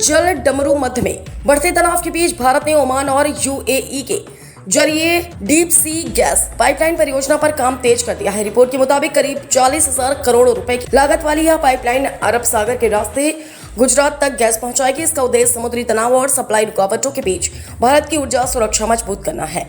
जल डमरू मध्य में बढ़ते तनाव के बीच भारत ने ओमान और यूएई के जरिए डीप सी गैस पाइपलाइन परियोजना पर काम तेज कर दिया है। रिपोर्ट के मुताबिक करीब 40,000 करोड़ रुपए की लागत वाली यह पाइपलाइन अरब सागर के रास्ते गुजरात तक गैस पहुंचाएगी। इसका उद्देश्य समुद्री तनाव और सप्लाई रुकावटों के बीच भारत की ऊर्जा सुरक्षा मजबूत करना है।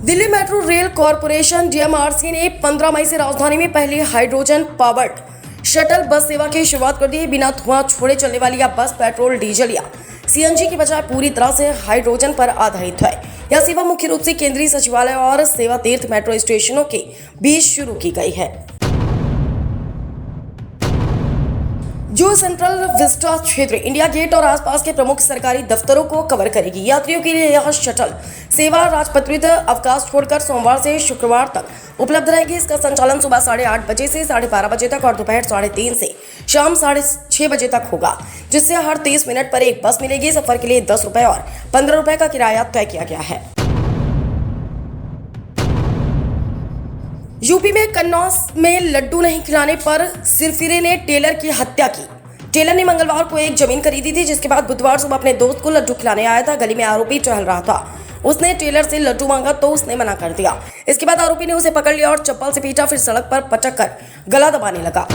Delhi metro rail corporation DMRC ने 15 मई से राजधानी में पहली हाइड्रोजन पावर्ड शटल बस सेवा की शुरुआत कर दी है। बिना धुआं छोड़े चलने वाली यह बस पेट्रोल, डीजल या सीएनजी की बजाय पूरी तरह से हाइड्रोजन पर आधारित है। यह सेवा मुख्य रूप से केंद्रीय सचिवालय और सेवा तीर्थ मेट्रो स्टेशनों के बीच शुरू की गई है, जो सेंट्रल विस्टा क्षेत्र, इंडिया गेट और आसपास के प्रमुख सरकारी दफ्तरों को कवर करेगी। यात्रियों के लिए यह शटल सेवा राजपत्रित अवकाश छोड़कर सोमवार से शुक्रवार तक उपलब्ध रहेगी। इसका संचालन सुबह 8:30 बजे से 12:30 बजे तक और दोपहर 3:30 से शाम 6:30 बजे तक होगा, जिससे हर 30 मिनट पर एक बस मिलेगी। सफर के लिए 10 रुपए और 15 रुपए का किराया तय किया गया है। यूपी में कन्नौज में लड्डू नहीं खिलाने पर सिरफिरे ने टेलर की हत्या की। टेलर ने मंगलवार को एक जमीन खरीदी थी, जिसके बाद बुधवार सुबह अपने दोस्त को लड्डू खिलाने आया था। गली में आरोपी टहल रहा था। उसने टेलर से लड्डू मांगा तो उसने मना कर दिया। इसके बाद आरोपी ने उसे पकड़ लिया और चप्पल से पीटा, फिर सड़क पर पटक कर गला दबाने लगा।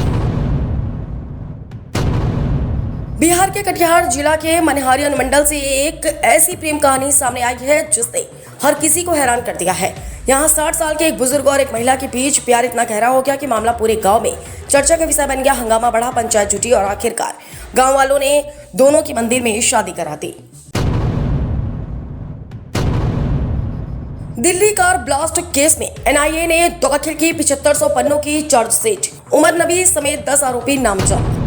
बिहार के कटिहार जिला के मनिहारी अनुमंडल से एक ऐसी प्रेम कहानी सामने आई है जिसने हर किसी को हैरान कर दिया है। यहाँ 60 साल के एक बुजुर्ग और एक महिला के बीच प्यार इतना गहरा हो गया कि मामला पूरे गांव में चर्चा का विषय बन गया। हंगामा बढ़ा, पंचायत जुटी और आखिरकार गांव वालों ने दोनों की मंदिर में शादी करा दी। दिल्ली कार ब्लास्ट केस में एनआईए ने दाखिल की 7500 पन्नों की चार्जशीट। उमर नबी समेत 10 आरोपी नामजद।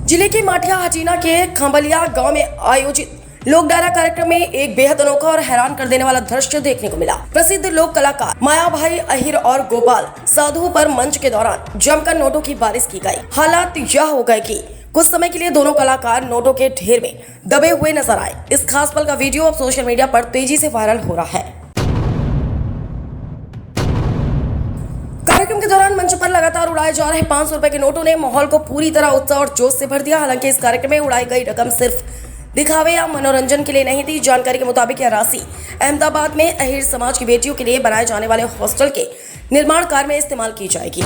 जिले के माठिया हचीना के खंबलिया गांव में आयोजित लोक डायरा कार्यक्रम में एक बेहद अनोखा और हैरान कर देने वाला दृश्य देखने को मिला। प्रसिद्ध लोक कलाकार माया भाई अहिर और गोपाल साधु पर मंच के दौरान जमकर नोटों की बारिश की गई। हालात यह हो गए कि कुछ समय के लिए दोनों कलाकार नोटों के ढेर में दबे हुए नजर आए। इस खास पल का वीडियो अब सोशल मीडिया पर तेजी से वायरल हो रहा है। कार्यक्रम के दौरान मंच पर लगातार उड़ाए जा रहे 500 रुपए के नोटों ने माहौल को पूरी तरह उत्साह और जोश से भर दिया। हालांकि इस कार्यक्रम में उड़ाई गई रकम सिर्फ दिखावे या मनोरंजन के लिए नहीं थी। जानकारी के मुताबिक यह राशि अहमदाबाद में अहिर समाज की बेटियों के लिए बनाए जाने वाले हॉस्टल के निर्माण कार्य में इस्तेमाल की जाएगी।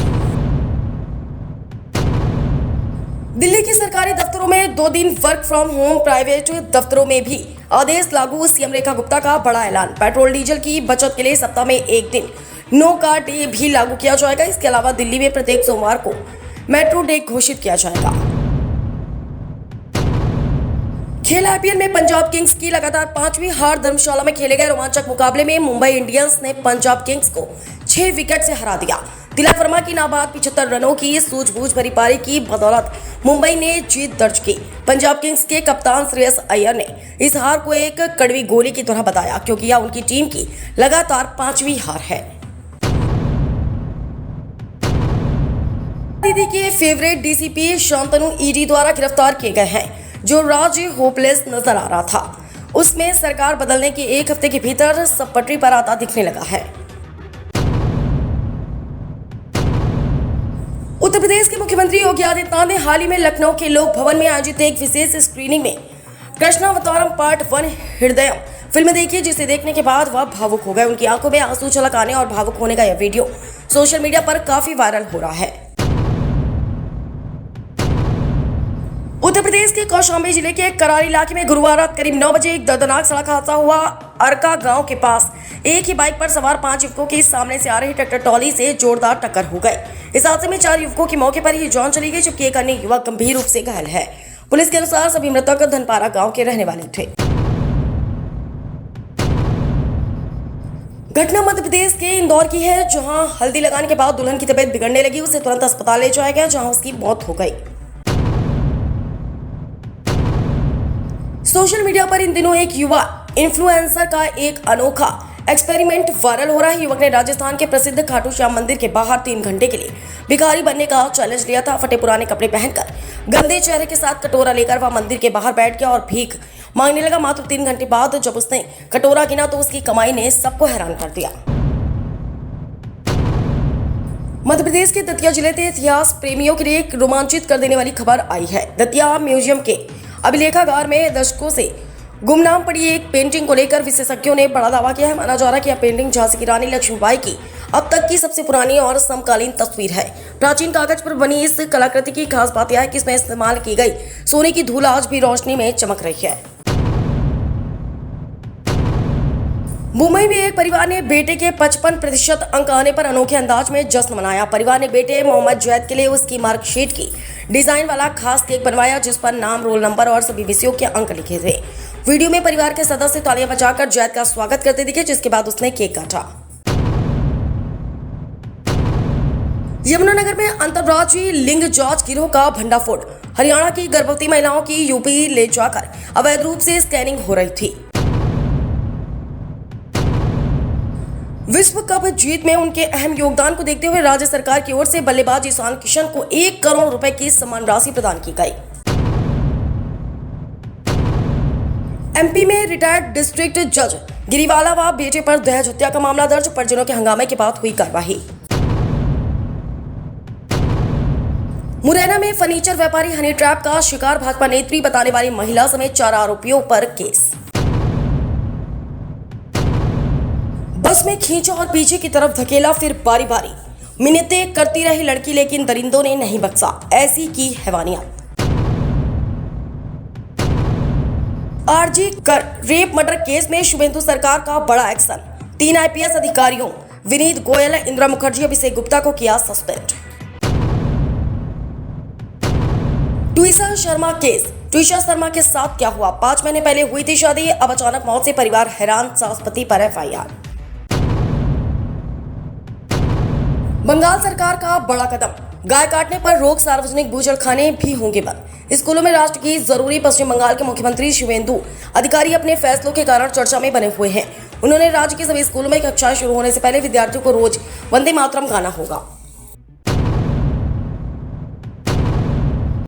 दिल्ली के सरकारी दफ्तरों में 2 दिन वर्क फ्रॉम होम, प्राइवेट दफ्तरों में भी आदेश लागू। सीएम रेखा गुप्ता का बड़ा ऐलान। पेट्रोल डीजल की बचत के लिए सप्ताह में एक दिन नो कार डे भी लागू किया जाएगा। इसके अलावा दिल्ली में प्रत्येक सोमवार को मेट्रो डे घोषित किया जाएगा। खेल आईपीएल में पंजाब किंग्स की लगातार 5वीं हार। धर्मशाला में खेले गए रोमांचक मुकाबले में मुंबई इंडियंस ने पंजाब किंग्स को 6 विकेट से हरा दिया। तिलक वर्मा की नाबाद 75 रनों की सूझबूझ भरी पारी की बदौलत मुंबई ने जीत दर्ज की। पंजाब किंग्स के कप्तान श्रेयस अय्यर ने इस हार को एक कड़वी गोली की तरह बताया, क्योंकि यह उनकी टीम की लगातार 5वीं हार है। दीदी के फेवरेट डीसीपी शांतनु ईडी द्वारा गिरफ्तार किए गए हैं, जो राज्य होपलेस नजर आ रहा था। उसमें सरकार बदलने के 1 हफ्ते के भीतर सब पटरी पर आता दिखने लगा है। उत्तर प्रदेश के मुख्यमंत्री योगी आदित्यनाथ ने हाल ही में लखनऊ के लोक भवन में आयोजित एक विशेष स्क्रीनिंग में कृष्णावतारम पार्ट 1 हृदयम फिल्म देखी, जिसे देखने के बाद वह भावुक हो गए। उनकी आंखों में आंसू छलक आने और भावुक होने का यह वीडियो सोशल मीडिया पर काफी वायरल हो रहा है। उत्तर प्रदेश के कौशाम्बी जिले के करारी इलाके में गुरुवार रात करीब 9 बजे एक दर्दनाक सड़क हादसा हुआ। अरका गांव के पास एक ही बाइक पर सवार 5 युवकों की सामने से आ रही ट्रैक्टर ट्रॉली से जोरदार टक्कर हो गई। इस हादसे में 4 युवकों की मौके पर ही जान चली गई, जबकि एक अन्य युवक गंभीर रूप से घायल है। पुलिस के अनुसार सभी मृतक धनपारा गांव के रहने वाले थे। घटना मध्य प्रदेश के इंदौर की है, जहां हल्दी लगाने के बाद दुल्हन की तबीयत बिगड़ने लगी। उसे तुरंत अस्पताल ले जाया गया, जहां उसकी मौत हो गई। सोशल मीडिया पर इन दिनों एक युवा इन्फ्लुएंसर का एक अनोखा एक्सपेरिमेंट वायरल हो रहा है। युवक ने राजस्थान के प्रसिद्ध खाटू श्याम मंदिर के बाहर 3 घंटे के लिए भिखारी बनने का चैलेंज लिया था। फटे पुराने कपड़े पहनकर गंदे चेहरे के साथ कटोरा लेकर वह मंदिर के बाहर बैठ गया और भीख मांगने लगा। मात्र 3 घंटे बाद जब उसने कटोरा गिना तो उसकी कमाई ने सबको हैरान कर दिया। मध्य प्रदेश के दतिया जिले के इतिहास प्रेमियों के लिए एक रोमांचित कर देने वाली खबर आई है। दतिया म्यूजियम के अभिलेखागार में दशकों से गुमनाम पड़ी एक पेंटिंग को लेकर विशेषज्ञों ने बड़ा दावा किया है। माना जा रहा है कि यह पेंटिंग झांसी की रानी लक्ष्मीबाई की अब तक की सबसे पुरानी और समकालीन तस्वीर है। प्राचीन कागज पर बनी इस कलाकृति की खास बात यह है कि इसमें इस्तेमाल की गई सोने की धूल आज भी रोशनी में चमक रही है। मुंबई में एक परिवार ने बेटे के 55% अंक आने पर अनोखे अंदाज में जश्न मनाया। परिवार ने बेटे मोहम्मद जैद के लिए उसकी मार्कशीट की डिजाइन वाला खास केक बनवाया, जिस पर नाम, रोल नंबर और सभी विषयों के अंक लिखे थे। वीडियो में परिवार के सदस्य तालियां बजाकर जैद का स्वागत करते दिखे, जिसके बाद उसने केक काटा। यमुनानगर में अंतर्राज्यीय लिंग जांच गिरोह का भंडाफोड़। हरियाणा की गर्भवती महिलाओं की यूपी ले जाकर अवैध रूप से स्कैनिंग हो रही थी। विश्व कप जीत में उनके अहम योगदान को देखते हुए राज्य सरकार की ओर से बल्लेबाज ईशान किशन को 1 करोड़ रुपए की सम्मान राशि प्रदान की गई। एमपी में रिटायर्ड डिस्ट्रिक्ट जज गिरीवाला व बेटे पर दहेज हत्या का मामला दर्ज। परिजनों के हंगामे के बाद हुई कार्रवाई। मुरैना में फर्नीचर व्यापारी हनी ट्रैप का शिकार भाजपा नेत्री बताने वाली महिला समेत 4 आरोपियों पर केस। बस में खींचा और पीछे की तरफ धकेला, फिर बारी बारी मिन्नतें करती रही लड़की, लेकिन दरिंदों ने नहीं बख्शा। ऐसी की हैवानियत। आरजी कर रेप मर्डर केस में शुभेंदु सरकार का बड़ा एक्शन। 3 आईपीएस अधिकारियों विनीत गोयल, इंदिरा मुखर्जी, अभिषेक गुप्ता को किया सस्पेंड। ट्विशा शर्मा केस। ट्विशा शर्मा के साथ क्या हुआ? 5 महीने पहले हुई थी शादी, अब अचानक मौत से परिवार हैरान। सास पति पर एफआईआर। बंगाल सरकार का बड़ा कदम। गाय काटने पर रोक, सार्वजनिक बूचड़खाने भी होंगे बंद। स्कूलों में राष्ट्र की जरूरी। पश्चिम बंगाल के मुख्यमंत्री शुभेंदु अधिकारी अपने फैसलों के कारण चर्चा में बने हुए हैं। उन्होंने राज्य के सभी स्कूलों में कक्षाएं शुरू होने से पहले विद्यार्थियों को रोज वंदे मातरम गाना होगा।